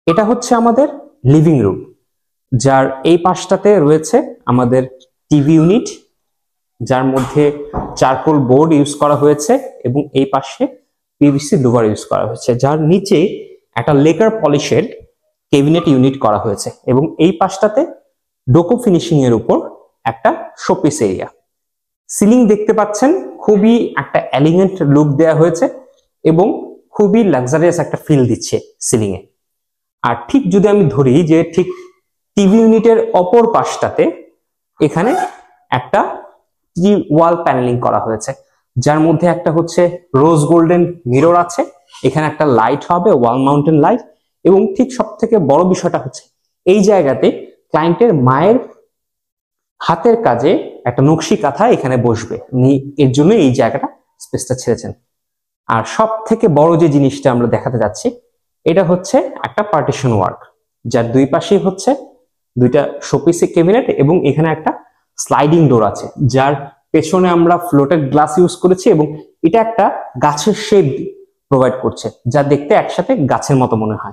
এটা হচ্ছে আমাদের লিভিং রুম, যার এই পাশটাতে রয়েছে আমাদের টিভি ইউনিট, যার মধ্যে চারকোল বোর্ড ইউজ করা হয়েছে এবং এই পাশে পিভিসি ডোবার ইউজ করা হয়েছে, যার নিচে একটা লেকার পলিশের ক্যাবিনেট ইউনিট করা হয়েছে এবং এই পাশটাতে ডোকো ফিনিশিং এর উপর একটা শোপিস এরিয়া। সিলিং দেখতে পাচ্ছেন খুবই একটা এলিগেন্ট লুক দেওয়া হয়েছে এবং খুবই লাক্সারিয়াস একটা ফিল দিচ্ছে সিলিং এ। আর ঠিক যদি আমি ধরি যে ঠিক টিভি ইউনিটের অপর পাশটাতে এখানে একটা ওয়াল প্যানেলিং করা হয়েছে, যার মধ্যে একটা হচ্ছে রোজ গোল্ডেন মিরর আছে, এখানে একটা লাইট হবে ওয়াল মাউন্টেন লাইট, এবং ঠিক সব থেকে বড় বিষয়টা হচ্ছে এই জায়গাতে ক্লায়েন্টের মায়ের হাতের কাজে একটা নকশি কাঁথা এখানে বসবে, উনি এর জন্য এই জায়গাটা স্পেসটা ছেড়েছেন। আর সব থেকে বড় যে জিনিসটা আমরা দেখাতে যাচ্ছি এটা হচ্ছে একটা পার্টিশন ওয়ার্ক, যার দুই পাশেই হচ্ছে দুইটা শোপিসের ক্যাবিনেট এবং এখানে একটা স্লাইডিং ডোর আছে, যার পেছনে আমরা ফ্লোটেড গ্লাস ইউজ করেছি এবং এটা একটা গাছের শেপ প্রোভাইড করছে, যা দেখতে একসাথে গাছের মতো মনে হয়।